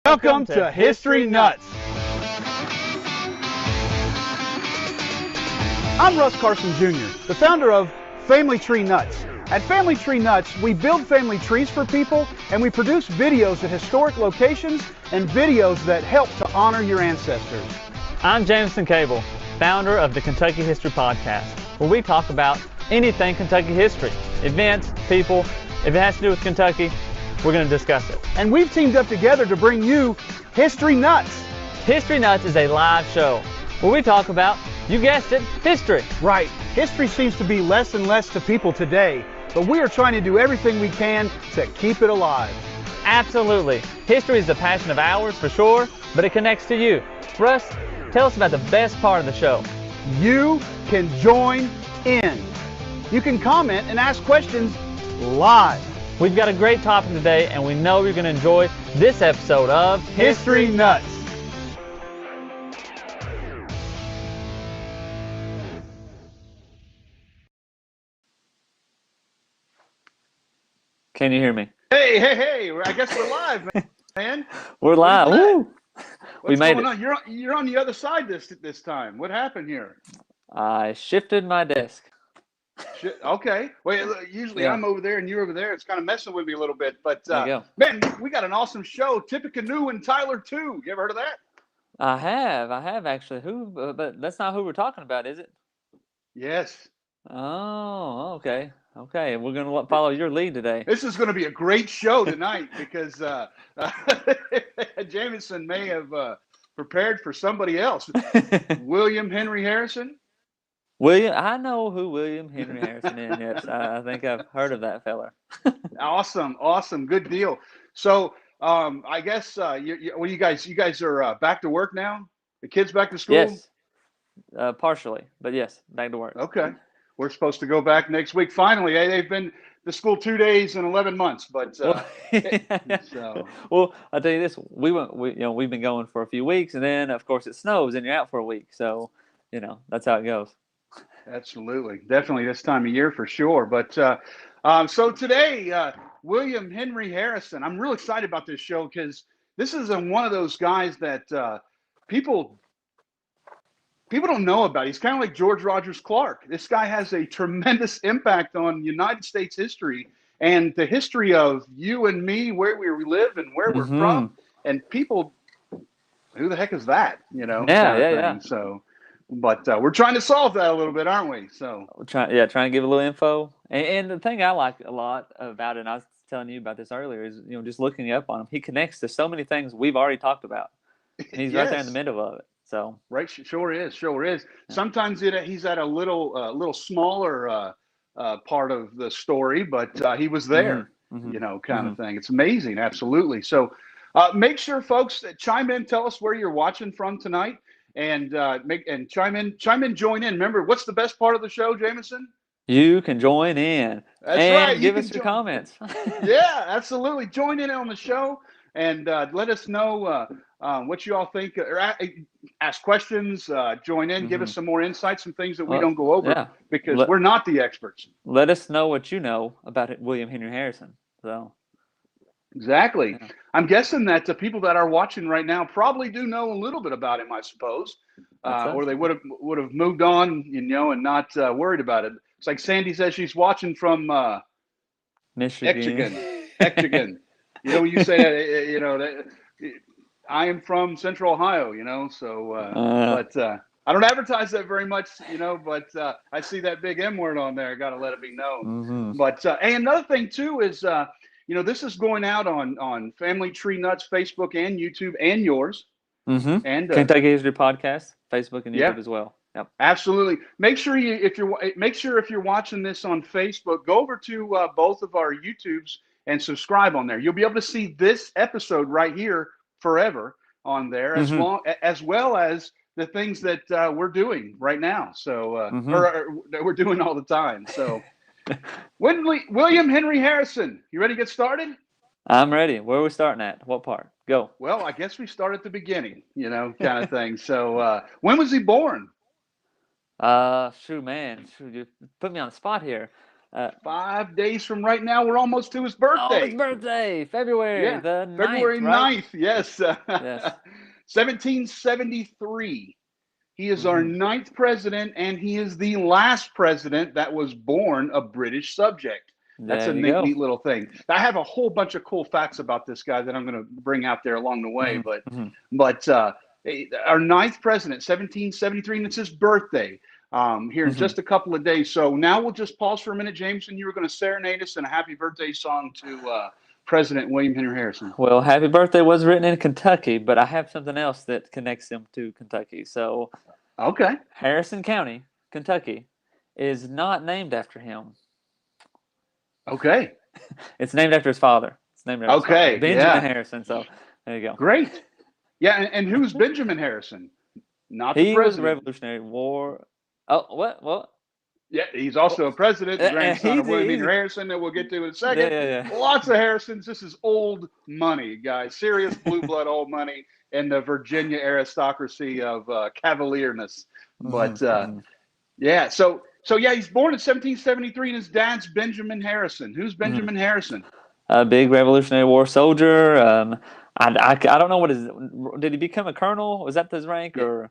Welcome to History Nuts. I'm Russ Carson Jr., the founder of Family Tree Nuts. At Family Tree Nuts, we build family trees for people, and we produce videos at historic locations and videos that help to honor your ancestors. I'm Jameson, founder of the Kentucky History Podcast, where we talk about anything Kentucky history, events, people. If it has to do with Kentucky, we're going to discuss it. And we've teamed up together to bring you History Nuts. History Nuts is a live show where we talk about, you guessed it, history. Right. History seems to be less and less to people today, but we are trying to do everything we can to keep it alive. Absolutely. History is a passion of ours for sure, but it connects to you. Russ, tell us about the best part of the show. You can join in. You can comment and ask questions live. We've got a great topic today, and we know you're going to enjoy this episode of History Nuts. Can you hear me? Hey, I guess we're live, man. We're live. Woo! We made it. On? You're on the other side this time. What happened here? I shifted my desk. Okay. Well, usually I'm over there and you're over there. It's kind of messing with me a little bit. But, man, we got an awesome show. Tippecanoe Canoe and Tyler, too. You ever heard of that? I have actually. But that's not who we're talking about, is it? Yes. Oh, okay. Okay, we're going to follow your lead today. This is going to be a great show tonight because Jameson may have prepared for somebody else. William Henry Harrison. I know who William Henry Harrison is. Yes, I think I've heard of that fella. Awesome, good deal. So, I guess you guys are back to work now. The kids back to school. Yes, partially, but yes, back to work. Okay, we're supposed to go back next week. Finally, they've been to school 2 days and 11 months, but so. Well, I'll tell you this: we've been going for a few weeks, and then of course it snows, and you're out for a week. So, that's how it goes. Absolutely. Definitely this time of year for sure. But so today, William Henry Harrison, I'm real excited about this show because this is one of those guys that people don't know about. He's kind of like George Rogers Clark. This guy has a tremendous impact on United States history and the history of you and me, where we live and where we're from. And people, who the heck is that? Yeah. So. But we're trying to solve that a little bit, aren't we? So trying to give a little info. And the thing I like a lot about it, and I was telling you about this earlier, is just looking up on him. He connects to so many things we've already talked about. And he's right there in the middle of it. So right, sure is. Yeah. Sometimes he's at a little smaller part of the story, but he was there, kind of thing. It's amazing, absolutely. So make sure, folks, chime in, tell us where you're watching from tonight. And chime in, join in. Remember, what's the best part of the show, Jameson? You can join in. That's right. Give us your comments. Yeah, absolutely. Join in on the show and let us know what you all think. Or ask questions. Join in. Give us some more insights, some things that we don't go over because we're not the experts. Let us know what you know about William Henry Harrison. So. Exactly. Yeah. I'm guessing that the people that are watching right now probably do know a little bit about him, I suppose, or they would have moved on, and not worried about it. It's like Sandy says she's watching from Michigan. Michigan. You say that, I am from Central Ohio, so, but I don't advertise that very much, but I see that big M word on there. Got to let it be known. But and another thing too is. This is going out on Family Tree Nuts Facebook and YouTube and yours. And Kentucky History Podcast, Facebook and YouTube as well. Yep. Absolutely. Make sure if you're watching this on Facebook, go over to both of our YouTubes and subscribe on there. You'll be able to see this episode right here forever on there, as well as the things that we're doing right now. So or we're doing all the time. So. William Henry Harrison, you ready to get started? I'm ready. Where are we starting at? What part? Go. Well, I guess we start at the beginning, kind of thing. So when was he born? Shoot, you put me on the spot here. 5 days from right now, we're almost to his Oh, his birthday. birthday, February Yeah, the 9th, February right? 9th. Yes. Yes. 1773. He is our Mm-hmm. ninth president, and he is the last president that was born a British subject. That's There a you neat, go. neat little thing. I have a whole bunch of cool facts about this guy that I'm going to bring out there along the way. Mm-hmm. But our ninth president, 1773, and it's his birthday here in Mm-hmm. just a couple of days. So now we'll just pause for a minute, Jameson. You were going to serenade us in a happy birthday song to President William Henry Harrison. Well, happy birthday was written in Kentucky, but I have something else that connects him to Kentucky. So, Okay. Harrison County, Kentucky, is not named after him. Okay. It's named after his father. It's named after his father, Okay. Benjamin Yeah. Harrison. So, there you go. Great. Yeah. And who's Benjamin Harrison? Not the He was the president. Revolutionary War. Oh, what? What? Yeah, he's also a president, the grandson of William Henry Easy. Harrison that we'll get to in a Yeah, second. yeah. Lots of Harrisons. This is old money, guys. Serious blue blood old money and the Virginia aristocracy of cavalierness. But Mm-hmm. yeah, so yeah, he's born in 1773, and his dad's Benjamin Harrison. Who's Mm-hmm. Benjamin Harrison? A big Revolutionary War soldier. I don't know what his. Did he become a colonel? Was that his rank or?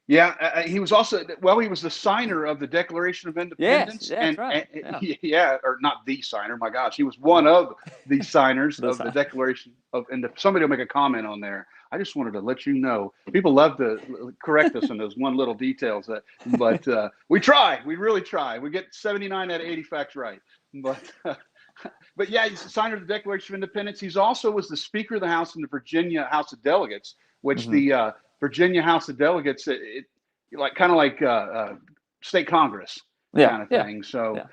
Yeah, he was also he was the signer of the Declaration of Independence, Yes, that's right. Yeah, or not the signer. My gosh, he was one of the signers of the Declaration of Independence. Somebody will make a comment on there. I just wanted to let you know. People love to correct us on those one little details, but we try. We really try. We get 79 out of 80 facts right. But yeah, he's the signer of the Declaration of Independence. He's also was the Speaker of the House in the Virginia House of Delegates, which the Virginia House of Delegates, kind of like state Congress kind of thing. So,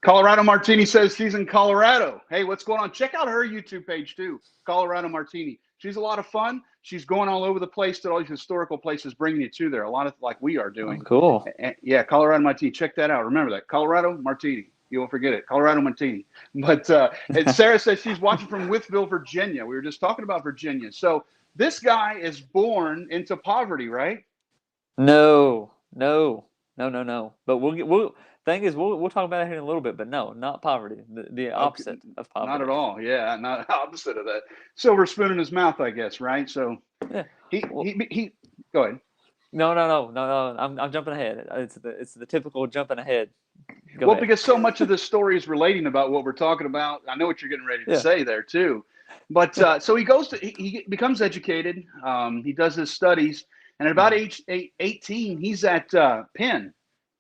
Colorado Martini says she's in Colorado. Hey, what's going on? Check out her YouTube page too, Colorado Martini. She's a lot of fun. She's going all over the place to all these historical places, bringing you to there. A lot of like we are doing. Oh, cool. Yeah, Colorado Martini. Check that out. Remember that, Colorado Martini. You won't forget it, Colorado Martini. But and Sarah says she's watching from Wytheville, Virginia. We were just talking about Virginia. So this guy is born into poverty, right? No. But we'll talk about it here in a little bit. But no, not poverty. The opposite of poverty. Not at all. Yeah, not opposite of that. Silver spoon in his mouth, I guess, right? So yeah. He go ahead. No. I'm jumping ahead. It's the typical jumping ahead. Go ahead. Because so much of this story is relating about what we're talking about. I know what you're getting ready to say there too. But so he becomes educated. He does his studies, and at about age 18, he's at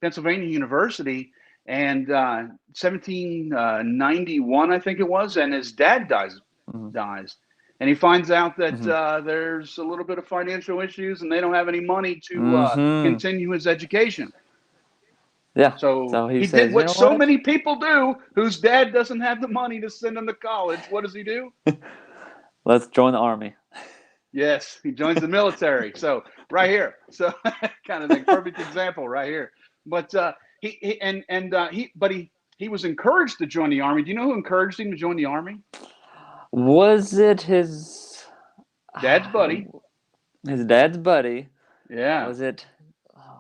Pennsylvania University, and 1791, I think it was, and his dad dies, and he finds out that there's a little bit of financial issues, and they don't have any money to continue his education. Yeah. So he says, did what so many people do whose dad doesn't have the money to send them to college. What does he do? Let's join the army. Yes, he joins the military. So right here. So kind of the perfect example right here. But he was encouraged to join the army. Do you know who encouraged him to join the army? Was it his dad's buddy? His dad's buddy. Yeah. Was it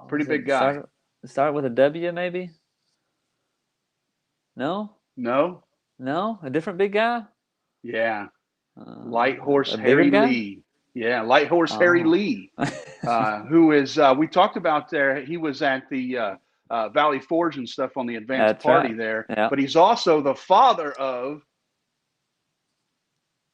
pretty big guy? Start with a W, maybe? No? A different big guy? Yeah. Light Horse Harry Lee. Yeah, Light Horse Harry Lee, who is, we talked about there, he was at the Valley Forge and stuff on the advanced party there, but he's also the father of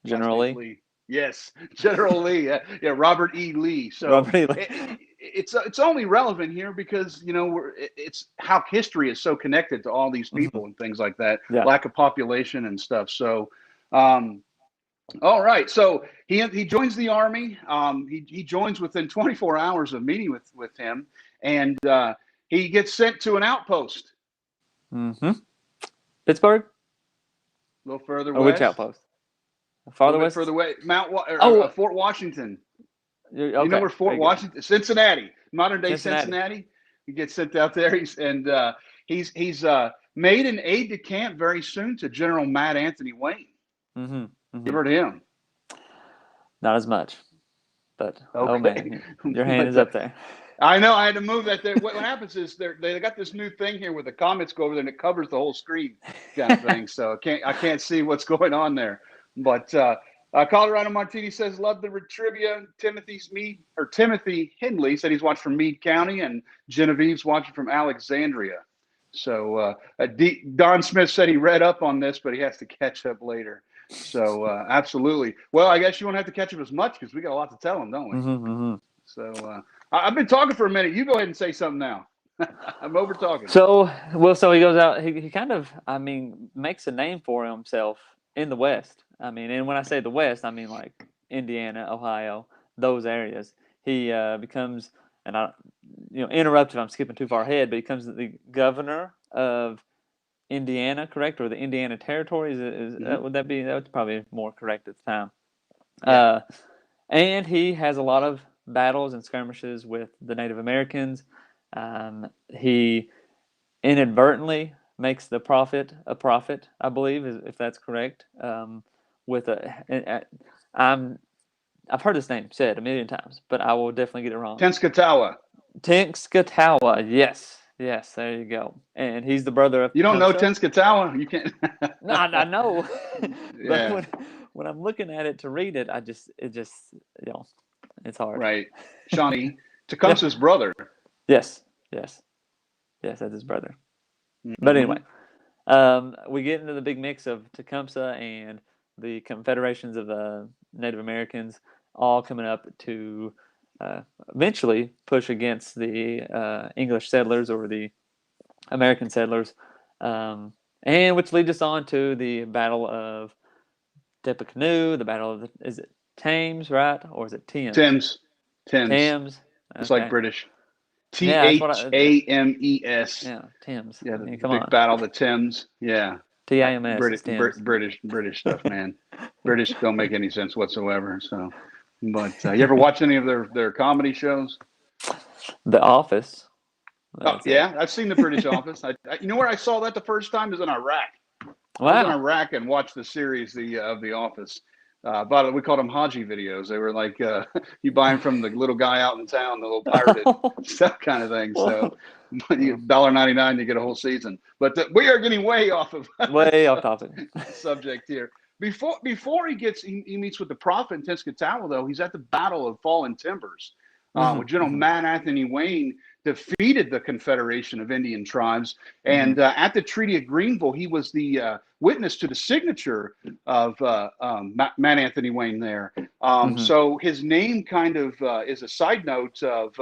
General Lee. Yes, General Lee. Yeah, Robert E. Lee. So Robert E. Lee. It's only relevant here because it's how history is so connected to all these people and things like that. Lack of population and stuff. So, all right. So he joins the army. He joins within 24 hours of meeting with him, and he gets sent to an outpost. Pittsburgh. A little further west. Which outpost? Farther west. Further away. Fort Washington. Okay. You know where Fort Washington, Cincinnati, modern day Cincinnati. He gets sent out there. He's made an aide de camp very soon to General Matt Anthony Wayne. You heard of him? Not as much, but oh man, your hand is up there. I know. I had to move that. There. What happens is they got this new thing here where the comments go over there and it covers the whole screen, kind of thing. So I can't see what's going on there. But Colorado Martini says love the trivia. Timothy Hindley said he's watching from Meade County, and Genevieve's watching from Alexandria. So Don Smith said he read up on this, but he has to catch up later. So absolutely. Well, I guess you won't have to catch up as much because we got a lot to tell him, don't we? Mm-hmm. So I've been talking for a minute. You go ahead and say something now. I'm over talking. So he goes out. He kind of, makes a name for himself in the West. And when I say the West, I mean like Indiana, Ohio, those areas. He becomes, and I, interrupt if I'm skipping too far ahead, but he becomes the governor of Indiana, correct, or the Indiana Territory? Would that be? That's probably more correct at the time. Yeah. And he has a lot of battles and skirmishes with the Native Americans. He inadvertently makes the prophet a prophet, I believe, if that's correct. I've heard this name said a million times, but I will definitely get it wrong. Tenskwatawa. Yes, there you go. And he's the brother of. You don't know Tenskwatawa? You can't. No, I know. Yeah. But when I'm looking at it to read it, it's hard. Right, Shawnee, Tecumseh's brother. Yes, that's his brother. Mm-hmm. But anyway, we get into the big mix of Tecumseh and the confederations of the Native Americans all coming up to eventually push against the English settlers or the American settlers, and which leads us on to the Battle of Tippecanoe, the Battle of is it Thames, right, or is it Thames? Thames. It's okay. Like British. Thames. Yeah, Thames. Yeah, the big battle of the Thames. Yeah. Thames. British stuff, man. British don't make any sense whatsoever. So, but you ever watch any of their comedy shows? The Office. Yeah, I've seen the British Office. You know where I saw that the first time is in Iraq. Wow. I was in Iraq and watched the series of The Office. But we called them Haji videos. They were like you buy them from the little guy out in town, the little pirated stuff kind of thing. So $1.99 you get a whole season. But we are getting way off topic subject here. Before he meets with the prophet in Tenskwatawa, though, he's at the Battle of Fallen Timbers, where General Mad Anthony Wayne defeated the Confederation of Indian Tribes. And at the Treaty of Greenville, he was the witness to the signature of Mad Anthony Wayne there. So his name kind of is a side note of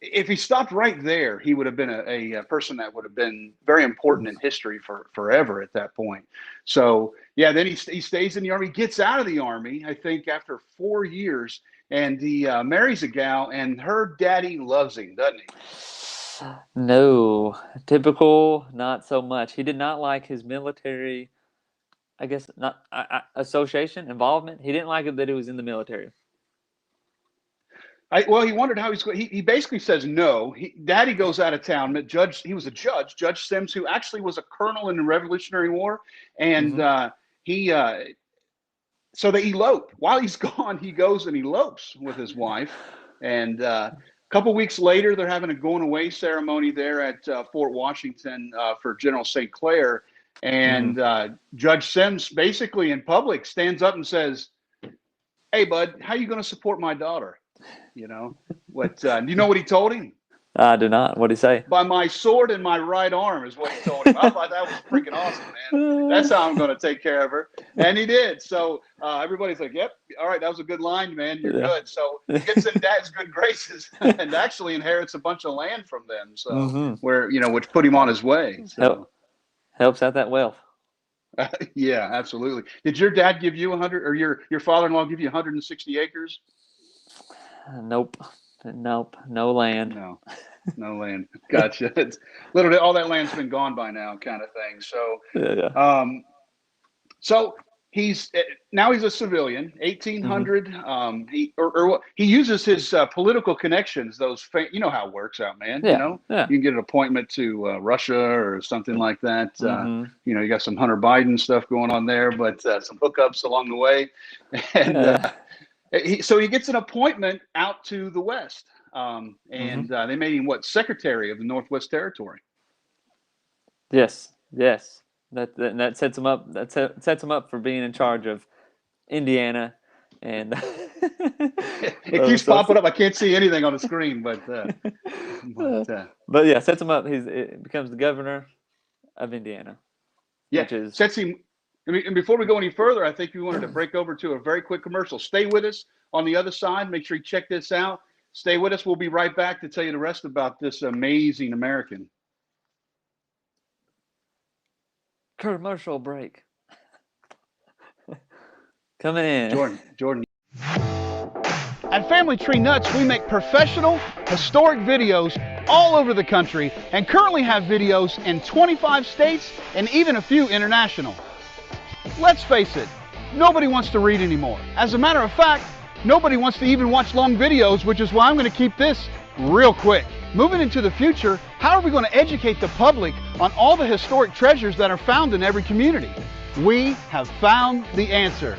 if he stopped right there, he would have been a person that would have been very important in history forever at that point. So, yeah, then he stays in the Army, gets out of the Army, I think, after 4 years, and he marries a gal, and her daddy loves him, doesn't he? No. Typical, not so much. He did not like his military, I guess, not association, involvement. He didn't like it that he was in the military. Well, he wondered how he's going. He basically says no. Daddy goes out of town. He was a judge, Judge Sims, who actually was a colonel in the Revolutionary War, and so they elope. While he's gone, he goes and elopes with his wife, and a couple weeks later, they're having a going away ceremony there at Fort Washington for General St. Clair, and Judge Sims basically in public stands up and says, "Hey, bud, how you going to support my daughter?" You know what? Do you know what he told him? I do not. What did he say? By my sword and my right arm is what he told him. I thought that was freaking awesome, man. That's how I'm going to take care of her, and he did. So everybody's like, "Yep, all right, that was a good line, man. You're good." So he gets in Dad's good graces and actually inherits a bunch of land from them. So which put him on his way. So helps out that wealth. Yeah, absolutely. Did your dad give you 100, or your father-in-law give you 160 acres? Nope. No land. No land. Gotcha. It's literally all that land's been gone by now, kind of thing. So, so he's a civilian. 1800. He uses his political connections. You know how it works out, man. You can get an appointment to Russia or something like that. You got some Hunter Biden stuff going on there, but some hookups along the way, and. So he gets an appointment out to the West, and they made him secretary of the Northwest Territory. Yes. That sets him up. Sets him up for being in charge of Indiana, and It keeps popping up. I can't see anything on the screen, but yeah, sets him up. It becomes the governor of Indiana. Yeah, which is sets him. And before we go any further, I think we wanted to break over to a very quick commercial. Stay with us on the other side. Make sure you check this out. Stay with us. We'll be right back to tell you the rest about this amazing American. Commercial break. Coming in. Jordan. At Family Tree Nuts, we make professional, historic videos all over the country and currently have videos in 25 states and even a few international. Let's face it, nobody wants to read anymore. As a matter of fact, nobody wants to even watch long videos, which is why I'm going to keep this real quick. Moving into the future, how are we going to educate the public on all the historic treasures that are found in every community? We have found the answer.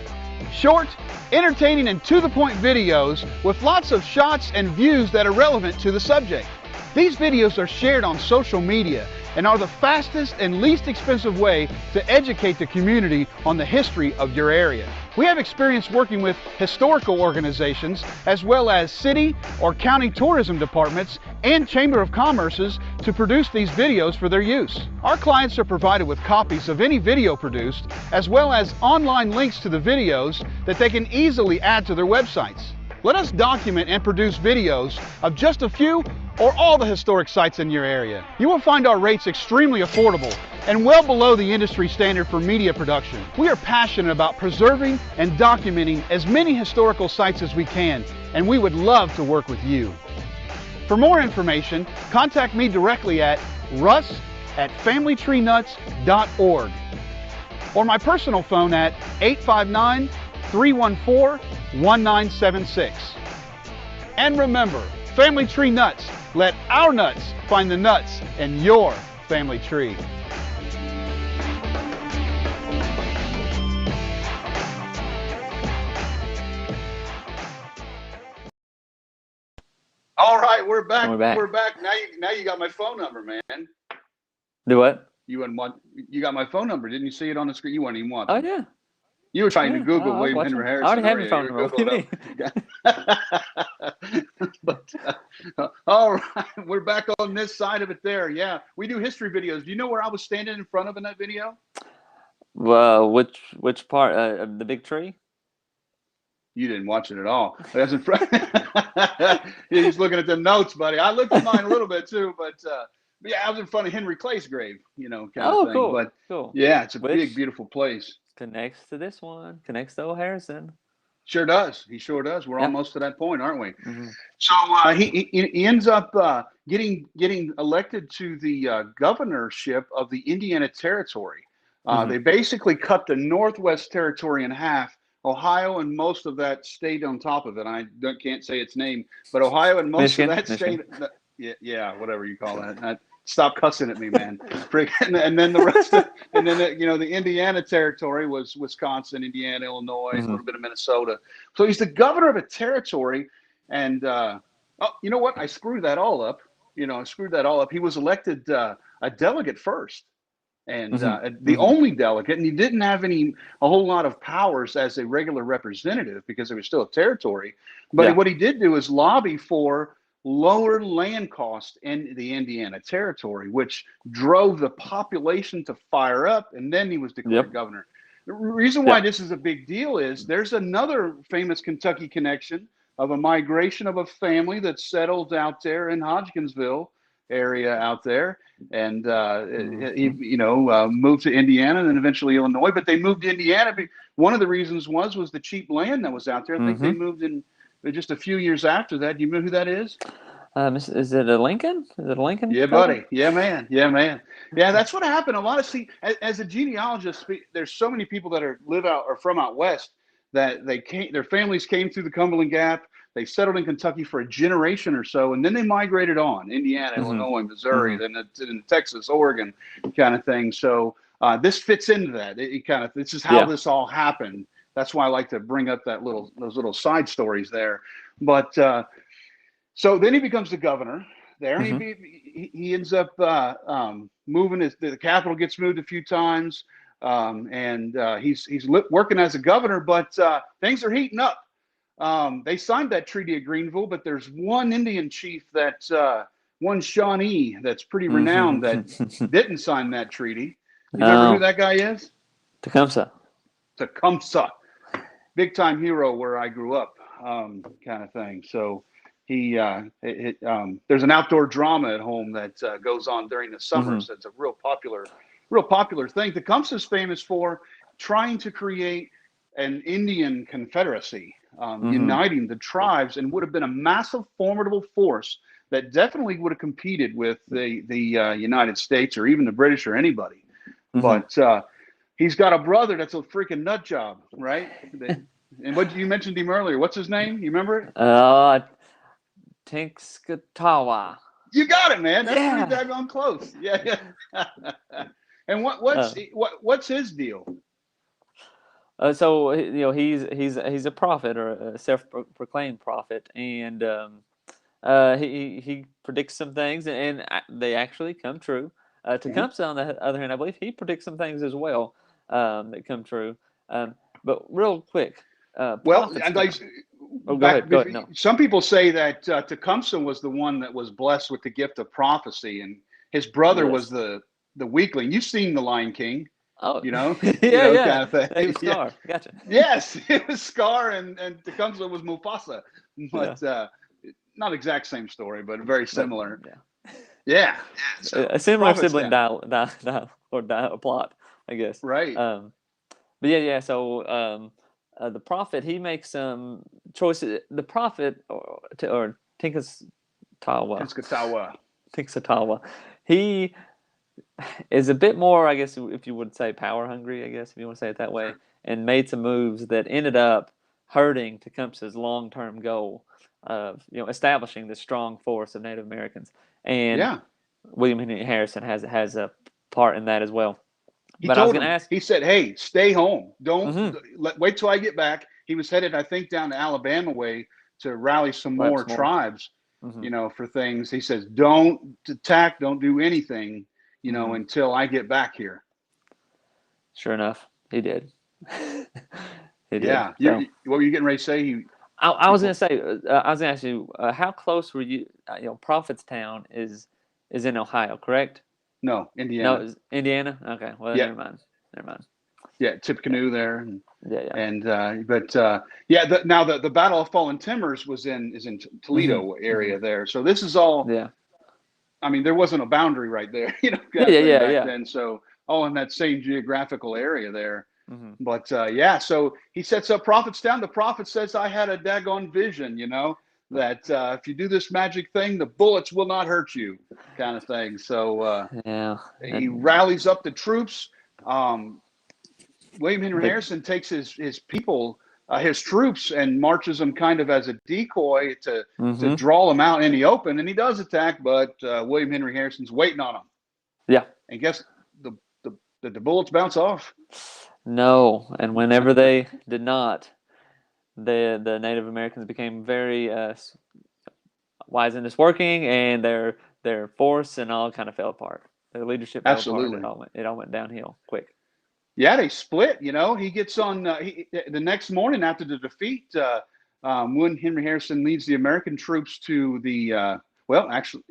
Short, entertaining, and to-the-point videos with lots of shots and views that are relevant to the subject. These videos are shared on social media and are the fastest and least expensive way to educate the community on the history of your area. We have experience working with historical organizations as well as city or county tourism departments and Chamber of Commerce's to produce these videos for their use. Our clients are provided with copies of any video produced as well as online links to the videos that they can easily add to their websites. Let us document and produce videos of just a few or all the historic sites in your area. You will find our rates extremely affordable and well below the industry standard for media production. We are passionate about preserving and documenting as many historical sites as we can, and we would love to work with you. For more information, contact me directly at russ@familytreenuts.org or my personal phone at 859-314-1976. And remember, Family Tree Nuts, let our nuts find the nuts in your family tree. All right, we're back. We're back. Now you got my phone number, man. Do what? You got my phone number. Didn't you see it on the screen? You weren't even watching. Oh yeah. You were trying to Google William Henry Harrison. I already have your phone number. What do you mean? But, all right, we're back on this side of it there. Yeah, we do history videos. Do you know where I was standing in front of in that video? Well, which part? The big tree? You didn't watch it at all. That's in front. You're just looking at the notes, buddy. I looked at mine a little bit too, but yeah, I was in front of Henry Clay's grave, kind of thing. Cool. But cool. Yeah, it's a big, beautiful place. Connects to this one. Connects to old Harrison. Sure does. He sure does. We're almost to that point, aren't we? Mm-hmm. So he ends up getting elected to the governorship of the Indiana Territory. They basically cut the Northwest Territory in half. Ohio and most of that state on top of it. I can't say its name, but Ohio and most of that state. Yeah, whatever you call that. Stop cussing at me, man. And then the rest of, and then the Indiana Territory was Wisconsin, Indiana, Illinois, a little bit of Minnesota. So he's the governor of a territory, and you know what? I screwed that all up. He was elected a delegate first, and the only delegate, and he didn't have a whole lot of powers as a regular representative because it was still a territory. But what he did do is lobby for lower land costs in the Indiana Territory, which drove the population to fire up, and then he was declared governor. The reason why this is a big deal is there's another famous Kentucky connection of a migration of a family that settled out there in Hodgkinsville area out there, and moved to Indiana and then eventually Illinois. But they moved to Indiana. One of the reasons was the cheap land that was out there. I think they moved in just a few years after that. Do you know who that is? Is it a Lincoln? Is it a Lincoln? Yeah, buddy. Yeah, man. Yeah, that's what happened. A lot of as a genealogist, there's so many people that live out or from out west that their families came through the Cumberland Gap. They settled in Kentucky for a generation or so, and then they migrated on Indiana, Illinois, Missouri, then in Texas, Oregon, kind of thing. So this fits into that. This is how this all happened. That's why I like to bring up those little side stories there. But So then he becomes the governor there, and Mm-hmm. he ends up moving. The capital gets moved a few times, and he's working as a governor, but things are heating up. They signed that Treaty of Greenville, but there's one Indian chief one Shawnee that's pretty renowned that Mm-hmm. didn't sign that treaty. You remember who Oh, that guy is? Tecumseh. Tecumseh, big time hero where I grew up, kind of thing. So there's an outdoor drama at home that goes on during the Mm-hmm. summers. That's a real popular thing. Tecumseh is famous for trying to create an Indian confederacy, Mm-hmm. uniting the tribes, and would have been a massive, formidable force that definitely would have competed with the United States or even the British or anybody. Mm-hmm. But he's got a brother that's a freaking nut job, right? And what you mentioned him earlier. What's his name? You remember it? Uh, Tinskatawa. You got it, man. That's pretty Yeah. daggone close. Yeah, yeah. And Uh, what's his deal? so he's a prophet or a self-proclaimed prophet, and he predicts some things, and they actually come true. Mm-hmm. Tecumseh, on the other hand, I believe he predicts some things as well that come true. But real quick, Well, prophets and like down. Oh, go ahead. Go ahead. No. some people say that Tecumseh was the one that was blessed with the gift of prophecy, and his brother was Yes. the weakling. You've seen The Lion King, Oh, you know, yeah, yeah. kind of thing. He was Yeah. Scar. Gotcha. Yes, it was Scar, and Tecumseh was Mufasa, Yeah. but not exact same story, but very But similar. yeah. Yeah. A So similar prophets sibling down. plot, I guess. Right. But yeah. So the prophet, he makes some choices. The prophet or Tinkasatawa, Tinskatawa. Tinkasatawa, he is a bit more, I guess, if you would say power hungry, I guess, if you want to say it that way, Sure. and made some moves that ended up hurting Tecumseh's long term goal of establishing this strong force of Native Americans. And Yeah. William Henry Harrison has a part in that as well. He But I was told going to him. ask. He said, "Hey, stay home. Mm-hmm. Wait till I get back." He was headed, I think, down to Alabama way to rally some more Perhaps more. tribes, Mm-hmm. for things. He says, "Don't attack. Don't do anything, Mm-hmm. until I get back here." Sure enough, he did. He did. Yeah. So What were you getting ready to say? I was Before? going to say, I was going to ask you, how close were you? Prophetstown is in Ohio, correct? No, No, Indiana. it's Indiana. Okay, well, Yeah. never mind. Never mind. Yeah. Yeah, Tippecanoe there, yeah. yeah. Now the Battle of Fallen Timbers is in Mm-hmm. Toledo Mm-hmm. area there. So this is all. Yeah. I mean, there wasn't a boundary right there, Yeah, kind of thing back yeah. then. So all in that same geographical area there. Mm-hmm. But yeah, so he sets up prophets down. The prophet says, "I had a daggone vision, that if you do this magic thing, the bullets will not hurt you," kind of thing. So Yeah. he rallies up the troops. Um, William Henry The Harrison takes his people, his troops, and marches them kind of as a decoy to mm-hmm. draw them out in the open. And he does attack, but William Henry Harrison's waiting on him. Yeah. And guess the bullets bounce off. No, and whenever they did not, the Native Americans became very wise in this working, and their force and all kind of fell apart. Their leadership fell apart. Absolutely. It all went downhill quick. Yeah, they split. He gets on the next morning after the defeat. When Henry Harrison leads the American troops to well, actually,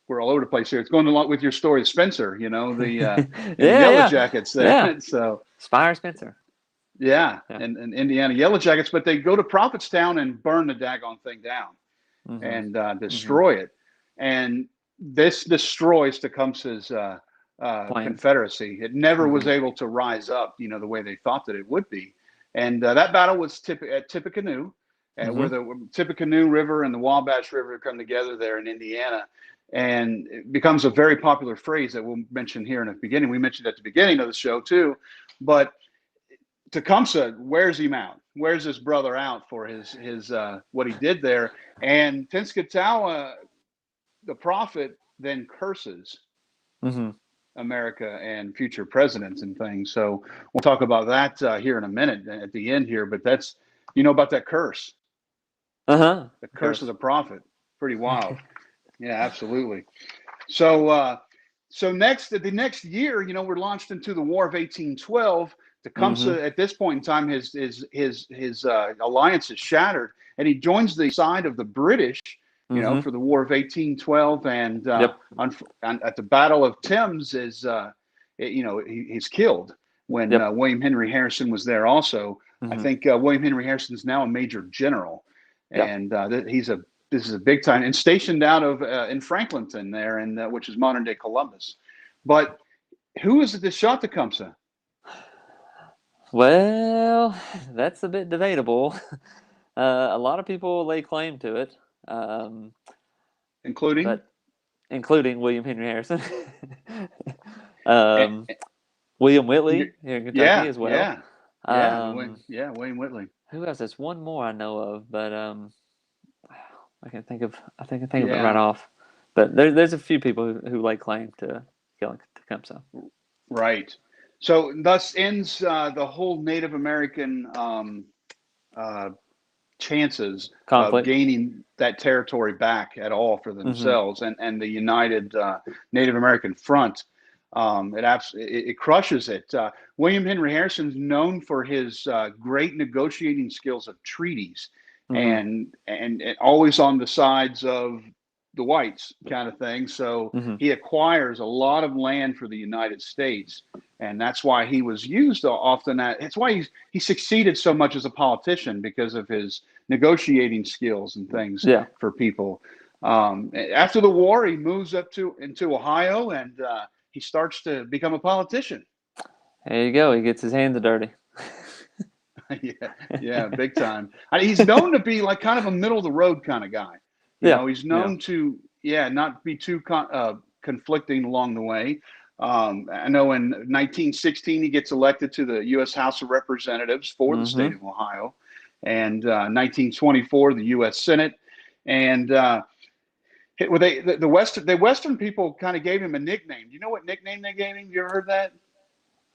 we're all over the place here. It's going along with your story, Spencer. The Yellow Yeah. Jackets Yeah. there. So Spire Spencer. yeah, Yeah. and Indiana Yellow Jackets, but they go to Prophetstown and burn the daggone thing down Mm-hmm. and Mm-hmm. destroy it. And this destroys Tecumseh's Plans. Confederacy. It never was Mm-hmm. able to rise up, the way they thought that it would be. And that battle was at Tippecanoe, where Mm-hmm. the Tippecanoe River and the Wabash River come together there in Indiana. And it becomes a very popular phrase that we'll mention here in the beginning. We mentioned at the beginning of the show too, but Tecumseh wears him out, wears his brother out for his what he did there. And Tinskatawa, the prophet, then curses Mm-hmm. America and future presidents and things. So we'll talk about that here in a minute at the end here. But that's about that curse, Uh-huh. the curse of Curse. the prophet. pretty wild. Yeah, absolutely. So, the next year, we're launched into the War of 1812. Mm-hmm. Tecumseh, at this point in time, his alliance is shattered, and he joins the side of the British, Mm-hmm. for the War of 1812. And Yep. at the Battle of Thames, he's killed when Yep. William Henry Harrison was there. Also, I Mm-hmm. think William Henry Harrison is now a major general, Yep. and this is a big time, and stationed out of in Franklinton there, and which is modern day Columbus. But who is it that shot Tecumseh? Well, that's a bit debatable. A lot of people lay claim to it, um, Including, but including William Henry Harrison, eh, um, eh, William Whitley here in Kentucky yeah, as well. yeah, yeah, Um, William Whitley. who else? There's one more I know of, but I think I think of it right Yeah, off. But there's a few people who lay claim to killing Tecumseh. right. So thus ends the whole Native American uh, chances of Conflict. gaining that territory back at all for Mm-hmm. themselves, and the United Native American Front. It crushes it. William Henry Harrison's known for his great negotiating skills of treaties, Mm-hmm. and always on the sides of the whites, kind of thing. So Mm-hmm. he acquires a lot of land for the United States, and that's why he was used often. It's why he succeeded so much as a politician, because of his negotiating skills and things Yeah. for people. After the war, he moves up into Ohio, and he starts to become a politician. There you go. He gets his hands dirty. Yeah, yeah, big time. He's known to be like kind of a middle of the road kind of guy. Yeah. He's Yeah. known to, not be too conflicting along the way. I know in 1916 he gets elected to the U.S. House of Representatives for the state Mm-hmm. of Ohio, and 1924 the U.S. Senate, and well, the Western people kind of gave him a nickname. Do you know what nickname they gave him? You ever heard that?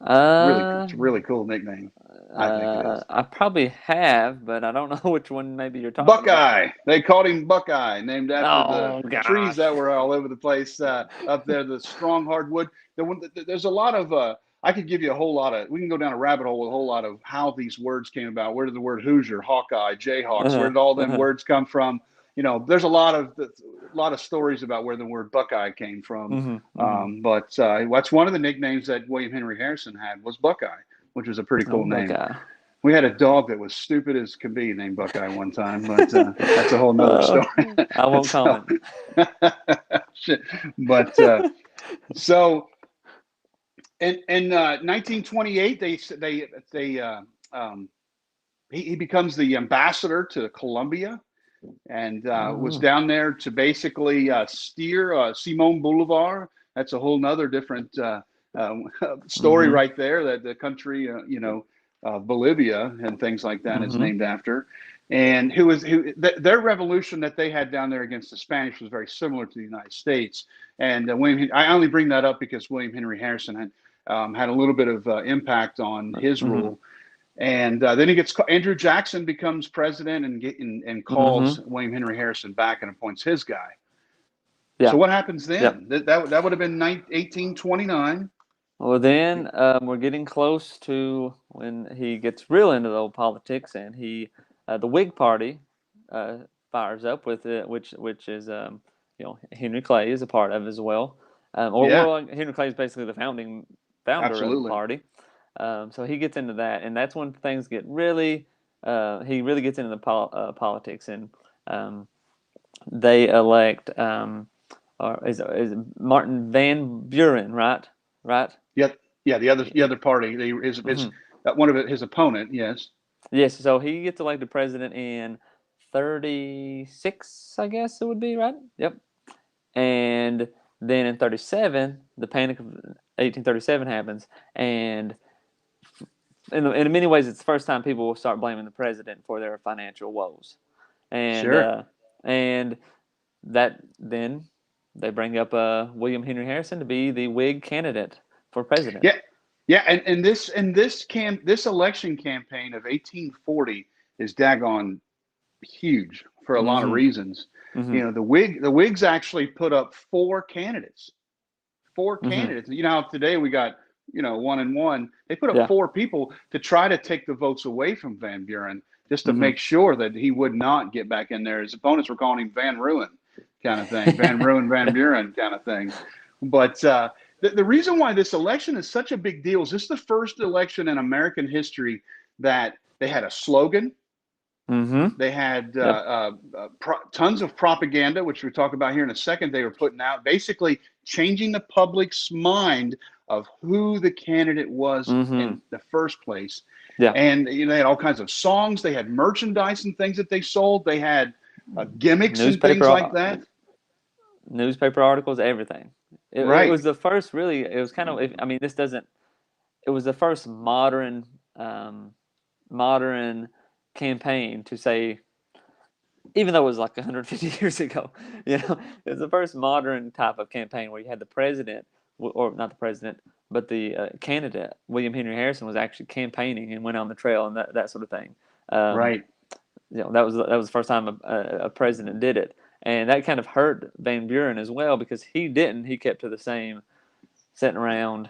Uh, It's a really cool nickname. I think it is. I probably have, but I don't know which one maybe you're talking about. Buckeye. They called him Buckeye, named after the Oh trees gosh. that were all over the place up there, the strong hardwood. There's a lot of, I could give you a whole lot of, we can go down a rabbit hole with a whole lot of how these words came about. Where did the word Hoosier, Hawkeye, Jayhawks, where Uh-huh. did all them Uh-huh. words come from? There's a lot of stories about where the word Buckeye came from. Mm-hmm. Mm-hmm. But that's one of the nicknames that William Henry Harrison had, was Buckeye, which was a pretty Oh, cool name. Buckeye. We had a dog that was stupid as can be named Buckeye one time, but that's a whole nother story. I won't So, comment. but so in 1928, he becomes the ambassador to Colombia, and was Oh. down there to basically steer Simon Bolivar. That's a whole nother different story Mm-hmm. right there. That the country, Bolivia and things like that is Mm-hmm. named after. And their revolution that they had down there against the Spanish was very similar to the United States. And I only bring that up because William Henry Harrison had a little bit of impact on his Mm-hmm. rule. And then Andrew Jackson becomes president, and calls Mm-hmm. William Henry Harrison back and appoints his guy. So Yeah. what happens Yep. then? That would have been 1829. Well, then we're getting close to when he gets real into the old politics, and the Whig Party, fires up with it, which is Henry Clay is a part of as well. Yeah, Henry Clay is basically the founder of the absolutely. party. So he gets into that, and that's when things get really. He really gets into the politics, and um, they elect. Or is Martin Van Buren, right? Right. Yeah, yeah. The other party, is Hmm. his opponent. Yes. Yes, so he gets elected president in 36, I guess it would be, right? Yep. And then in 37, the Panic of 1837 happens, and in many ways, it's the first time people will start blaming the president for their financial woes, and Sure. uh, and that then they bring up William Henry Harrison to be the Whig candidate for president. Yeah, yeah. And this election campaign of 1840 is daggone huge for a lot of Mm-hmm. reasons. You know, the Whigs actually put up four candidates. You know how today we got, you know, 1 and 1. They put up Yeah. four people to try to take the votes away from Van Buren, just to Mm-hmm. make sure that he would not get back in there. His opponents were calling him Van Ruin kind of thing, Van Ruin, Van Buren kind of thing. But the reason why this election is such a big deal is this is the first election in American history that they had a slogan. Mm-hmm. They had Yep. tons of propaganda, which we'll talk about here in a second. They were putting out, basically changing the public's mind of who the candidate was in the first place. Yeah. And you know, they had all kinds of songs. They had merchandise and things that they sold. They had gimmicks and things like that. Newspaper articles, everything. It Right. was the first, really. It was kind of. I mean, this doesn't. It was the first modern campaign to say, even though it was like 150 years ago, you know, it was the first modern type of campaign where you had the president, or not the president, but the candidate, William Henry Harrison, was actually campaigning and went on the trail and that sort of thing. Right. You know, that was the first time a president did it, and that kind of hurt Van Buren as well, because he didn't. He kept to the same, sitting around,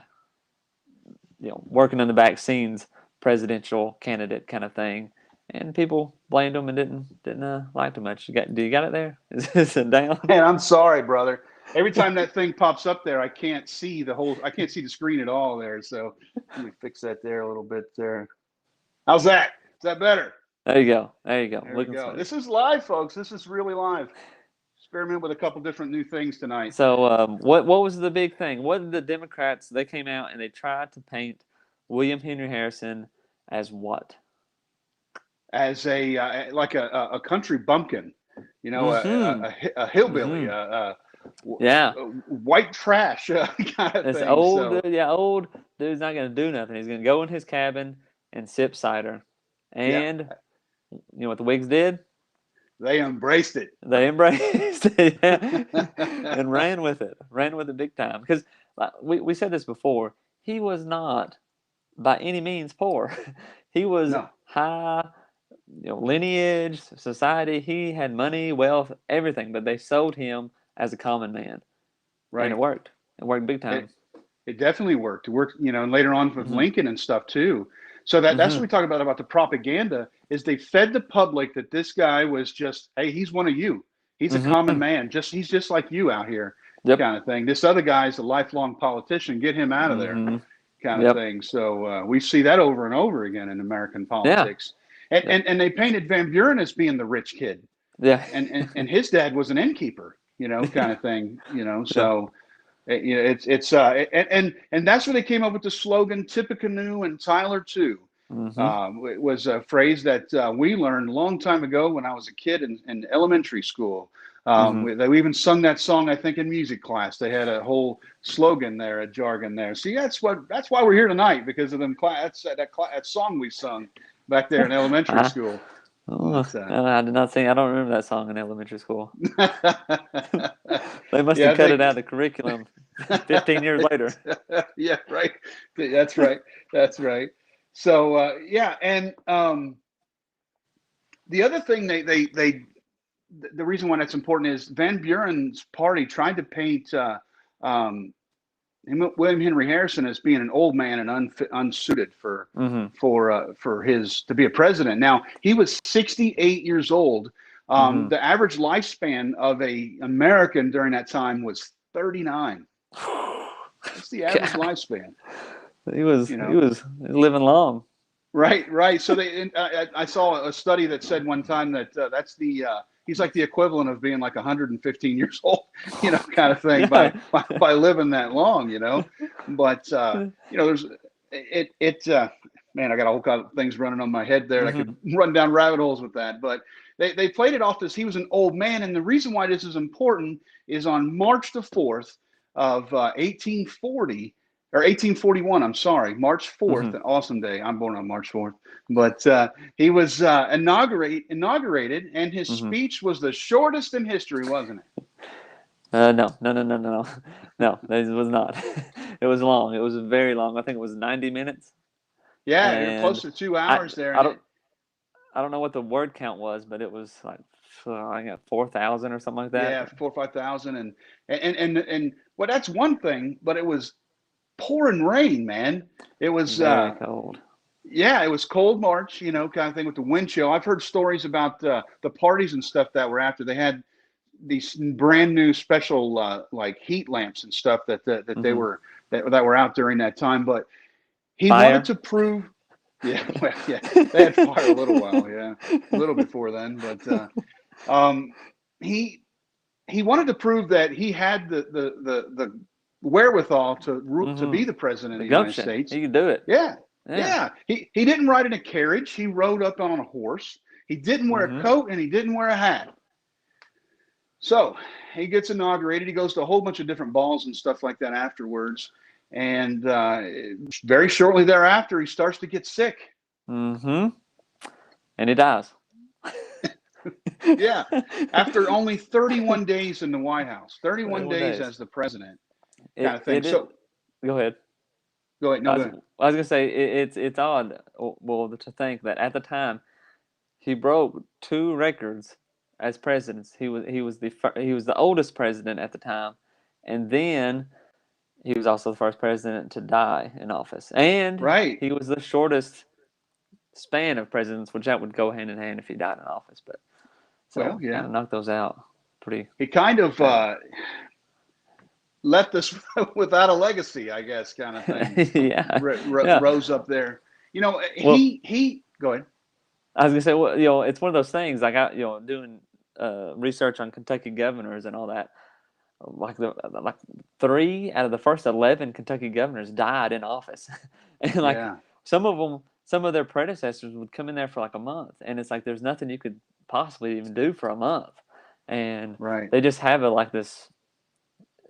you know, working in the back scenes, presidential candidate kind of thing, and people blamed him and didn't like too much. Do you got it there? Is it down? Man, I'm sorry, brother. Every time that thing pops up there, I can't see I can't see the screen at all there. So let me fix that there a little bit there. How's that? Is that better? There you go. There you go. There we Looking go. smooth. This is live, folks. This is really live. Experiment with a couple different new things tonight. So what was the big thing? What did the Democrats, they came out and they tried to paint William Henry Harrison as what? As a like a country bumpkin, you know, a hillbilly, yeah, white trash kind of this thing. old dude's not gonna do nothing. He's gonna go in his cabin and sip cider. And you know what the Whigs did? They embraced it. They embraced it, yeah. And ran with it big time. Because we said this before, he was not by any means poor. He was high, you know, lineage, society. He had money, wealth, everything, but they sold him as a common man. Right. And it worked. It worked big time. It definitely worked. It worked, you know, and later on with Lincoln and stuff too. So that's what we talk about the propaganda, is they fed the public that this guy was just, hey, he's one of you. He's a common man. He's just like you out here, kind of thing. This other guy's a lifelong politician. Get him out of there, kind of thing. So we see that over and over again in American politics. Yeah. And they painted Van Buren as being the rich kid. Yeah. And his dad was an innkeeper, you know, kind of thing, you know. So you know, and that's where they came up with the slogan "Tippecanoe and Tyler too." It was a phrase that we learned a long time ago when I was a kid in elementary school. They even sung that song, I think, in music class. They had a whole slogan there, a jargon there. See, that's why we're here tonight, because of them. That song we sung back there in elementary school. I did not sing. I don't remember that song in elementary school. They must have cut it out of the curriculum 15 years later. Yeah, right. That's right. That's right. So and the other thing the reason why that's important is Van Buren's party tried to paint William Henry Harrison as being an old man and unsuited for his to be a president. Now he was 68 years old. The average lifespan of a American during that time was 39. That's the average lifespan. He was living long. Right. So I saw a study that said one time that he's like the equivalent of being like 115 years old, you know, kind of thing, by living that long, you know. But you know, there's man, I got a whole kind of things running on my head there. I could run down rabbit holes with that, but they played it off as he was an old man, and the reason why this is important is on March the 4th of 1840. Or 1841, I'm sorry, March 4th, an awesome day. I'm born on March 4th. But he was inaugurated, and his speech was the shortest in history, wasn't it? No. No, it was not. It was long. It was very long. I think it was 90 minutes. Yeah, you're close to 2 hours there. I don't know what the word count was, but it was like I got 4,000 or something like that. Yeah, 4 or 5,000, and well, that's one thing, but it was pouring rain, man. It was Very cold. yeah, it was cold March, kind of thing with the wind chill. I've heard stories about the parties and stuff that were after. They had these brand new special like heat lamps and stuff that they Hmm. were that were out during that time. But he wanted Fire. to prove, yeah, well, yeah, they had fire a little while, yeah, a little before then. But um, he he wanted to prove that he had the wherewithal to Hmm. be the president of The the United gumption. States. He could do it. Yeah, Yeah. yeah. He didn't ride in a carriage. He rode up on a horse. He didn't wear a Hmm. coat and he didn't wear a hat. So he gets inaugurated. He goes to a whole bunch of different balls and stuff like that afterwards. And very shortly thereafter, he starts to get sick. Hmm. And he dies. Yeah, after only 31 days in the White House, 31 31 days days. as the president, kind It of thing. it is. So Go ahead. go ahead. No, I go was, ahead. I was gonna say it's odd. Well, to think that at the time he broke two records as presidents. He was the oldest president at the time, and then he was also the first president to die in office, and Right. he was the shortest span of presidents, which that would go hand in hand if he died in office. But Well, so kind yeah. of knocked those out pretty He kind of bad. left us without a legacy, I guess, kind of thing. Yeah, yeah. Rose up there. Well, He go ahead. I was gonna say, well, it's one of those things. Like doing research on Kentucky governors and all that. Like 3 out of the first 11 Kentucky governors died in office, and like Yeah. some of their predecessors would come in there for like a month, and it's like there's nothing you could possibly even do for a month, and Right. they just have it like this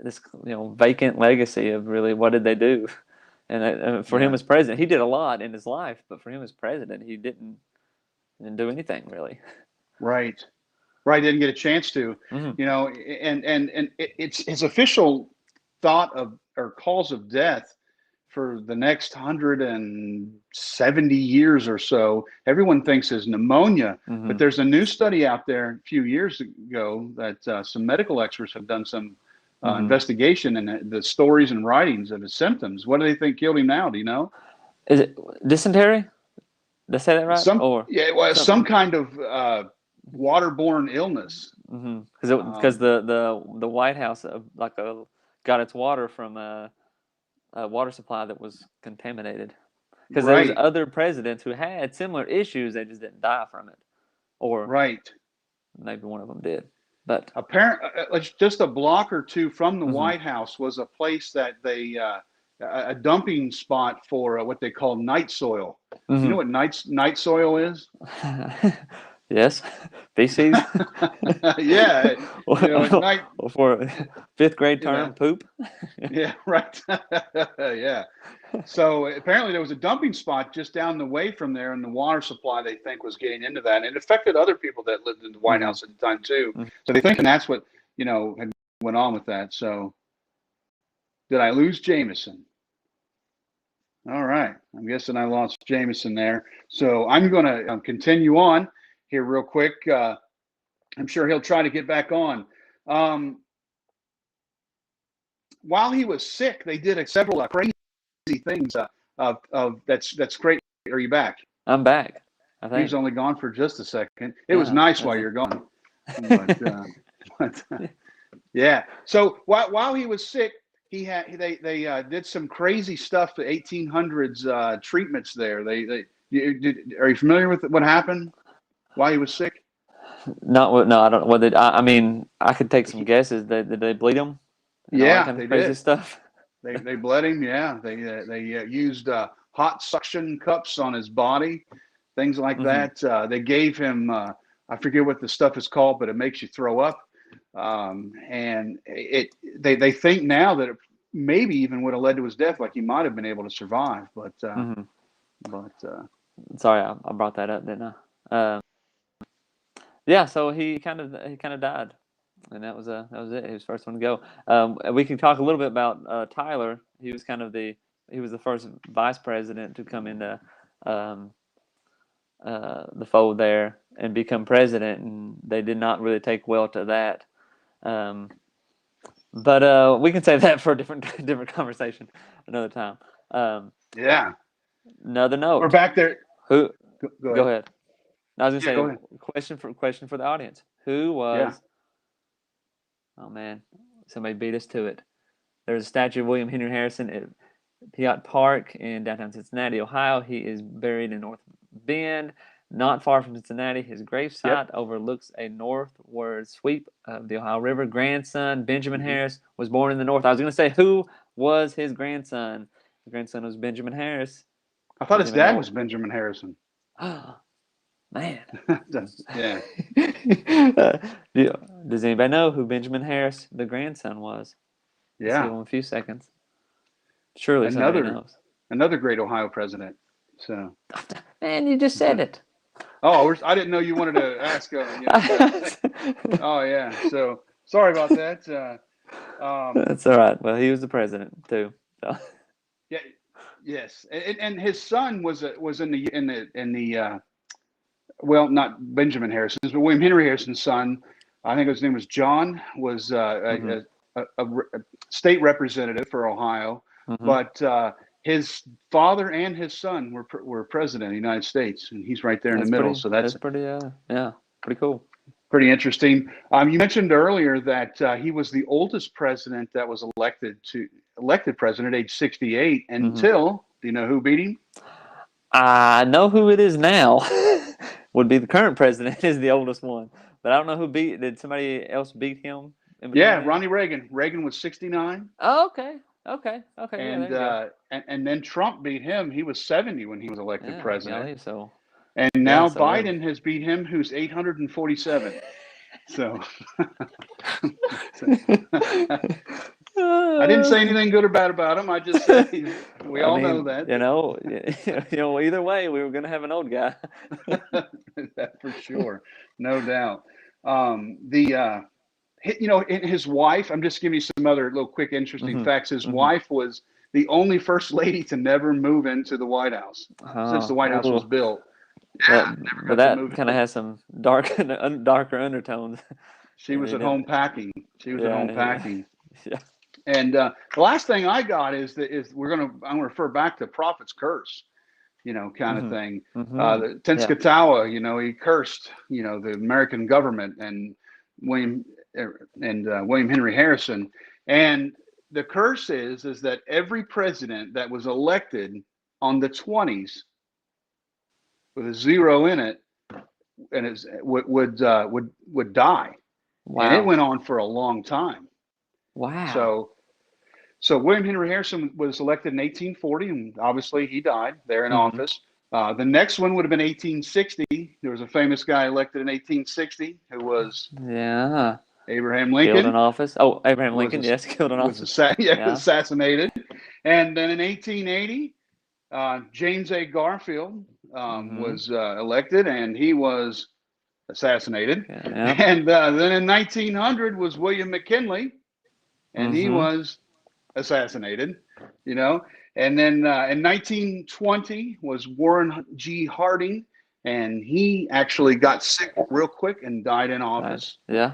vacant legacy of really what did they do, and for him Yeah. as president, he did a lot in his life, but for him as president, he didn't do anything really. Right. Right. Didn't get a chance to. Hmm. And it's his official thought of or cause of death for the next 170 years or so. Everyone thinks is pneumonia, but Hmm. there's a new study out there a few years ago that some medical experts have done some Hmm. investigation and the stories and writings of his symptoms. What do they think killed him now? Do you know? Is it dysentery? Did I say that right? Some Or yeah, well, some something? kind of waterborne illness. Because Um, the White House got its water from a water supply that was contaminated. Because there was right, other presidents who had similar issues, they just didn't die from it, or right. maybe one of them did. But Just a block or two from the hmm. White House was a place that they a dumping spot for what they call night soil. You know Hmm. what night soil is? Yes, feces. Yeah, at night. For fifth grade Yeah, term, poop. yeah, right. Yeah. So apparently there was a dumping spot just down the way from there, and the water supply they think was getting into that, and it affected other people that lived in the White Hmm. House at the time too. Hmm. So they think, and that's what had went on with that. So did I lose Jameson? All right, I'm guessing I lost Jameson there. So I'm going to continue on here real quick. I'm sure he'll try to get back on. Um, while he was sick, they did several crazy things. Of that's great. Are you back? I'm back, I He was think. only gone for just a second. It was Yeah, nice that's while a, you're gone, but, but yeah. So while he was sick, they did some crazy stuff. The 1800s treatments there. Are you familiar with what happened while he was sick? not what. No, I don't know what they. I mean, I could take some guesses. Did they bleed him and all that Yeah, kind of they crazy did. stuff? They bled him. Yeah, they used hot suction cups on his body, things like Hmm. that. They gave him I forget what the stuff is called, but it makes you throw up. And they think now that it maybe even would have led to his death, like he might have been able to survive. But Hmm. but Sorry, I brought that up, didn't I? Yeah, so he kind of died, and that was it. He was the first one to go. We can talk a little bit about Tyler. He was the first vice president to come into um, the fold there and become president, and they did not really take well to that. But we can save that for a different conversation another time. Yeah. Another We're note. back there. Who? Go Go ahead. ahead. I was Yeah, go gonna ahead. say question for the audience. Who Yeah. was? Oh man, somebody beat us to it. There's a statue of William Henry Harrison at Piatt Park in downtown Cincinnati, Ohio. He is buried in North Bend, not far from Cincinnati. His Yep. gravesite overlooks a northward sweep of the Ohio River. Grandson Benjamin Harris was born in the north. I was going to say, who was his grandson? His grandson was Benjamin Harris. I thought Does his anybody dad know? was Benjamin Harrison. Man. Yeah. Does anybody know who Benjamin Harris, the grandson, was? Let's give Yeah. him a few seconds. Surely somebody knows. Another great Ohio president. So. Man, you just said it. Oh, I didn't know you wanted to ask. Oh yeah. So sorry about that. That's all right. Well, he was the president too. So. Yeah. Yes. And his son was in the well, not Benjamin Harrison's, but William Henry Harrison's son. I think his name was John. Was a state representative for Ohio, but his father and his son were president of the United States, and he's right there in the middle. So that's pretty pretty cool. Pretty interesting. You mentioned earlier that he was the oldest president that was elected president at age 68 until, do you know who beat him? I know who it is now. Would be the current president is the oldest one, but I don't know who did somebody else beat him? Yeah, Ronnie Reagan. Reagan was 69. Oh, okay. And yeah, and then Trump beat him. He was 70 when he was elected president. Yeah, so. And now Biden has beat him, who's 847. So I didn't say anything good or bad about him. I just said we all know that. Either way, we were going to have an old guy. That for sure, no doubt. His wife. I'm just giving you some other little quick interesting facts. His wife was the only first lady to never move into the White House since the White House was built. Yeah, but that kind of has some darker undertones. She was at home packing. Yeah. And the last thing I got is I'm gonna refer back to Prophet's curse, kind of thing. The Tenskwatawa, he cursed, the American government and William Henry Harrison. And the curse is that every president that was elected on the 20s with a zero in it, and would die. Wow. And it went on for a long time. Wow. So William Henry Harrison was elected in 1840, and obviously he died there in office. The next one would have been 1860. There was a famous guy elected in 1860 who was Abraham Lincoln. Killed in office. Oh, Abraham Lincoln, yes, killed in office. Assassinated. And then in 1880, James A. Garfield was elected, and he was assassinated. And then in 1900 was William McKinley, and he was assassinated, And then in 1920 was Warren G. Harding, and he actually got sick real quick and died in office. Yeah.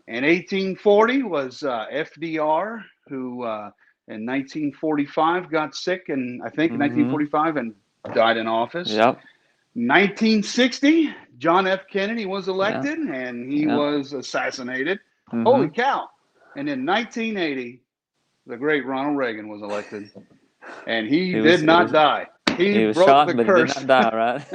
In 1840 was FDR, who in 1945 got sick, and I think in 1945 and died in office. Yep. 1960, John F. Kennedy was elected, and he was assassanated. Holy cow! And in 1980, the great Ronald Reagan was elected, and he did not die. He broke shot, the but curse. He did not die, right?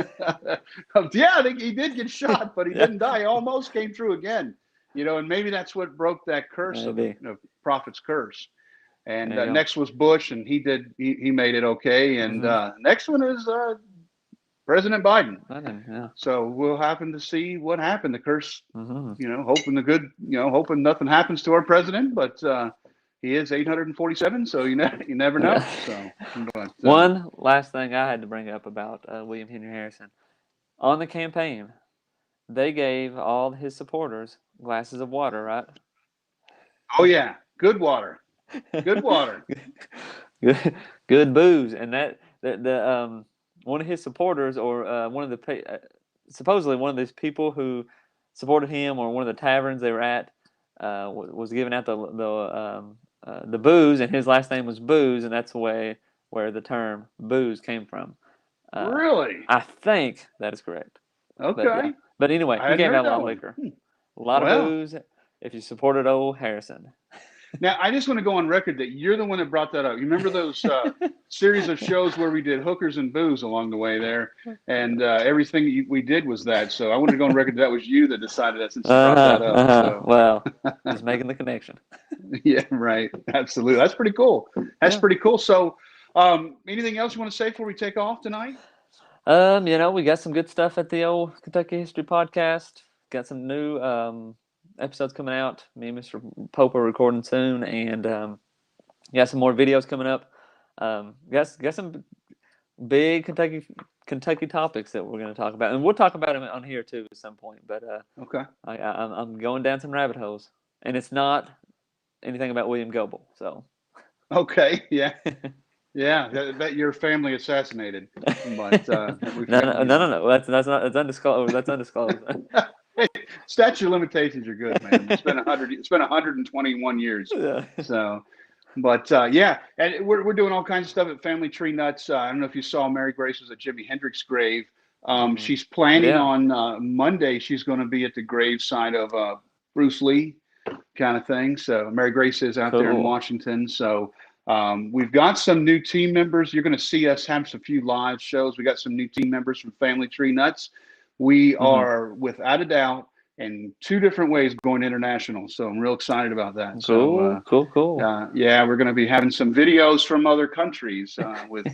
Yeah, I think he did get shot, but he didn't die. He almost came through again. And maybe that's what broke that curse of Prophet's curse. And next was Bush, and he made it okay. And next one is President Biden. So we'll happen to see what happened. The curse, hoping nothing happens to our president, but he is 847, so you never know. But, one last thing I had to bring up about William Henry Harrison. On the campaign, they gave all his supporters glasses of water, right? Oh yeah, good water. Good water. Good booze, and that one of his supporters, or supposedly one of these people who supported him, or one of the taverns they were at, was giving out the booze, and his last name was Booze, and that's the way where the term booze came from. Really? I think that is correct. Okay. But, yeah. But anyway, I he hadn't gave heard out a that lot of one. liquor, a lot of booze. If you supported old Harrison. Now, I just want to go on record that you're the one that brought that up. You remember those series of shows where we did hookers and booze along the way there, and everything we did was that. So I wanted to go on record that was you that decided that, since you brought that up. So. Well, just making the connection. Yeah, right. Absolutely. That's pretty cool. That's pretty cool. So anything else you want to say before we take off tonight? We got some good stuff at the old Kentucky History Podcast. Got some new episodes coming out. Me and Mr. Pope are recording soon, and got some more videos coming up. Got some big Kentucky topics that we're going to talk about, and we'll talk about them on here too at some point. But okay, I'm going down some rabbit holes, and it's not anything about William Goebel. So okay, yeah. Yeah, that your family assassinated. But no. That's undisclosed. That's undisclosed. Hey, statute of limitations are good, man. It's been 121 years. Yeah. So, but yeah, and we're doing all kinds of stuff at Family Tree Nuts. I don't know if you saw Mary Grace was at Jimi Hendrix's grave. She's planning on Monday. She's going to be at the graveside of Bruce Lee, kind of thing. So Mary Grace is out there in Washington. So. We've got some new team members. You're going to see us have a few live shows. We got some new team members from Family Tree Nuts. We are, without a doubt, in 2 different ways going international. So I'm real excited about that. Cool. Yeah, we're going to be having some videos from other countries with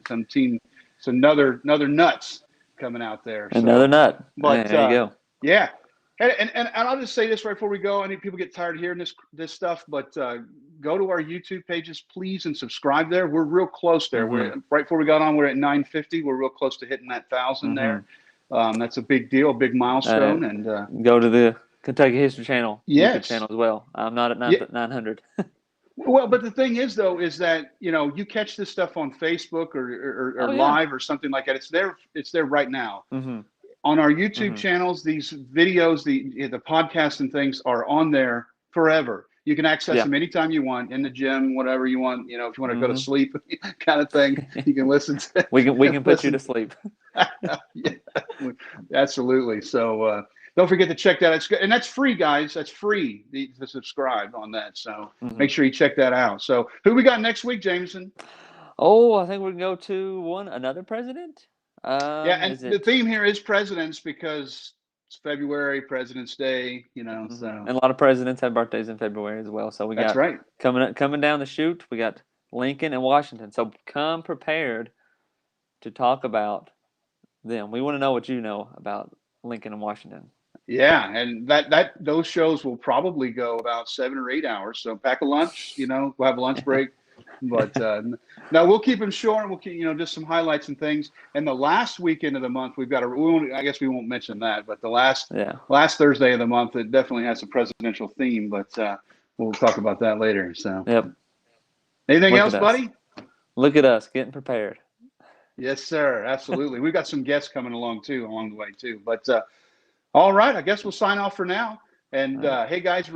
some other nuts coming out there. Another nut. But there you go. Yeah. And I'll just say this right before we go. I think people get tired of hearing this stuff, but go to our YouTube pages, please, and subscribe there. We're real close there. We're right before we got on. We're at 950. We're real close to hitting that 1,000 there. That's a big deal, a big milestone. And go to the Kentucky History Channel YouTube yes. channel as well. I'm not at 900. Well, but the thing is, though, is that you catch this stuff on Facebook or live or something like that. It's there right now. On our YouTube channels, these videos, the podcasts and things are on there forever. You can access them anytime you want, in the gym, whatever you want. If you want to go to sleep, kind of thing, you can listen to. We can put you to sleep. Yeah, absolutely. So don't forget to check that. It's good, and that's free, guys. That's free to subscribe on that. So make sure you check that out. So who we got next week, Jameson? Oh, I think we can go to another president. And the theme here is presidents because it's February, President's Day, So and a lot of presidents have birthdays in February as well. So we got coming down the chute. We got Lincoln and Washington. So come prepared to talk about them. We want to know what you know about Lincoln and Washington. Yeah, and those shows will probably go about 7 or 8 hours. So pack a lunch. We'll have a lunch break. But no, we'll keep them short, and we'll keep just some highlights and things. And the last weekend of the month, we've got I guess we won't mention that, but the last Thursday of the month, it definitely has a presidential theme. But we'll talk about that later. So anything else, buddy? Look at us getting prepared. Yes, sir. Absolutely. We've got some guests coming along the way too. But all right, I guess we'll sign off for now. And hey, guys,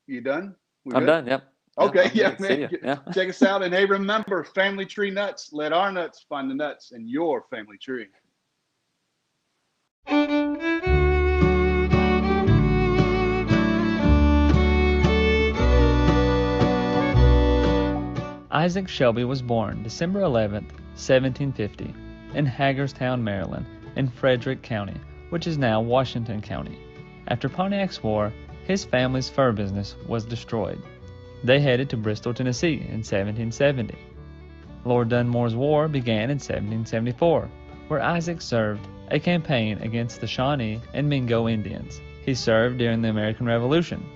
you done? I'm done. Yep. Okay, man. Check us out. And hey, remember, Family Tree Nuts. Let our nuts find the nuts in your family tree. Isaac Shelby was born December 11th, 1750, in Hagerstown, Maryland, in Frederick County, which is now Washington County. After Pontiac's War, his family's fur business was destroyed. They headed to Bristol, Tennessee in 1770. Lord Dunmore's War began in 1774, where Isaac served a campaign against the Shawnee and Mingo Indians. He served during the American Revolution,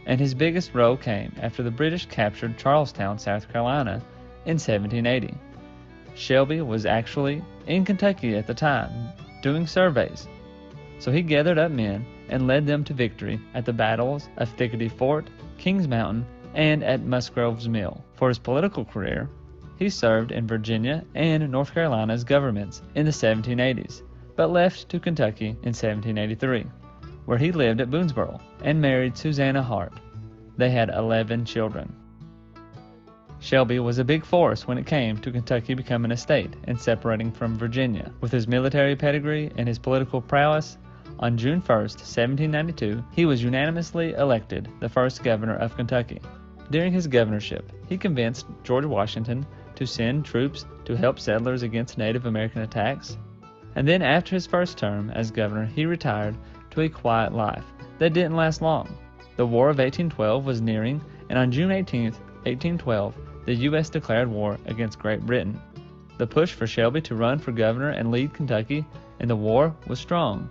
and his biggest role came after the British captured Charlestown, South Carolina in 1780. Shelby was actually in Kentucky at the time, doing surveys, so he gathered up men and led them to victory at the battles of Thickety Fort, Kings Mountain, and at Musgrove's Mill. For his political career, He served in Virginia and North Carolina's governments in the 1780s, but left to Kentucky in 1783, where he lived at Boonesboro and married Susanna Hart. They had 11 children. Shelby was a big force when it came to Kentucky becoming a state and separating from Virginia. With his military pedigree and his political prowess, on June 1, 1792, he was unanimously elected the first governor of Kentucky. During his governorship, he convinced George Washington to send troops to help settlers against Native American attacks. And then after his first term as governor, he retired to a quiet life that didn't last long. The War of 1812 was nearing, and on June 18, 1812, the U.S. declared war against Great Britain. The push for Shelby to run for governor and lead Kentucky in the war was strong.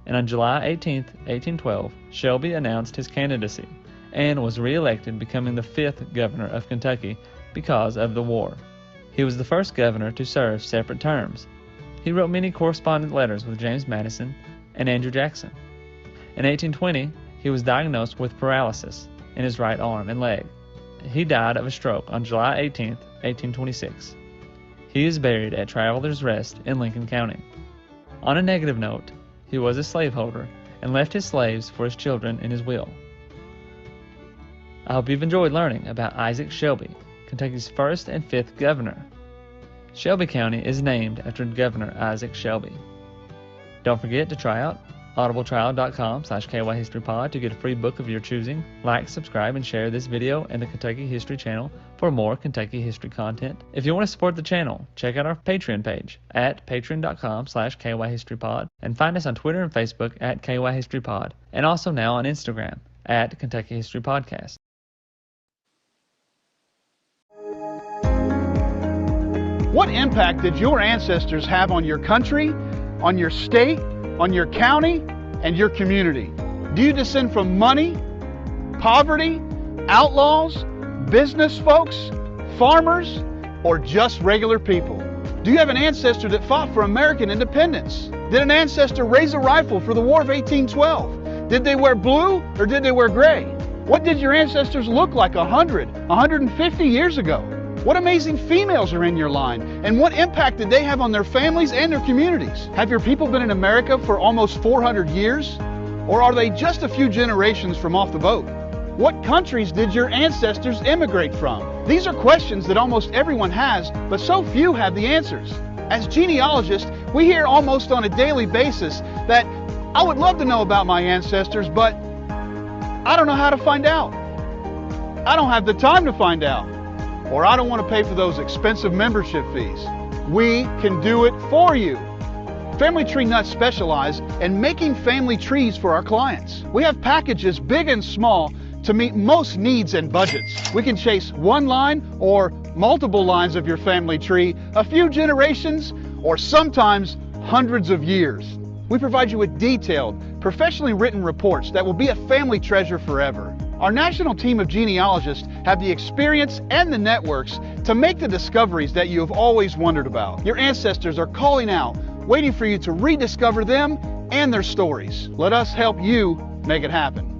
And on July 18, 1812, Shelby announced his candidacy and was re-elected, becoming the 5th governor of Kentucky because of the war. He was the first governor to serve separate terms. He wrote many correspondence letters with James Madison and Andrew Jackson. In 1820, he was diagnosed with paralysis in his right arm and leg. He died of a stroke on July 18, 1826. He is buried at Travelers Rest in Lincoln County. On a negative note, he was a slaveholder and left his slaves for his children in his will. I hope you've enjoyed learning about Isaac Shelby, Kentucky's 1st and 5th governor. Shelby County is named after Governor Isaac Shelby. Don't forget to try out audibletrial.com/kyhistorypod to get a free book of your choosing. Like, subscribe, and share this video and the Kentucky History channel for more Kentucky history content. If you want to support the channel, check out our Patreon page at patreon.com/kyhistorypod and find us on Twitter and Facebook at kyhistorypod, and also now on Instagram at Kentucky History Podcast. What impact did your ancestors have on your country, on your state, on your county, and your community? Do you descend from money, poverty, outlaws, business folks, farmers, or just regular people? Do you have an ancestor that fought for American independence? Did an ancestor raise a rifle for the War of 1812? Did they wear blue or did they wear gray? What did your ancestors look like 100, 150 years ago? What amazing females are in your line, and what impact did they have on their families and their communities? Have your people been in America for almost 400 years? Or are they just a few generations from off the boat? What countries did your ancestors immigrate from? These are questions that almost everyone has, but so few have the answers. As genealogists, we hear almost on a daily basis that I would love to know about my ancestors, but I don't know how to find out. I don't have the time to find out. Or I don't want to pay for those expensive membership fees. We can do it for you. Family Tree Nuts specialize in making family trees for our clients. We have packages big and small to meet most needs and budgets. We can chase one line or multiple lines of your family tree, a few generations, or sometimes hundreds of years. We provide you with detailed, professionally written reports that will be a family treasure forever. Our national team of genealogists have the experience and the networks to make the discoveries that you have always wondered about. Your ancestors are calling out, waiting for you to rediscover them and their stories. Let us help you make it happen.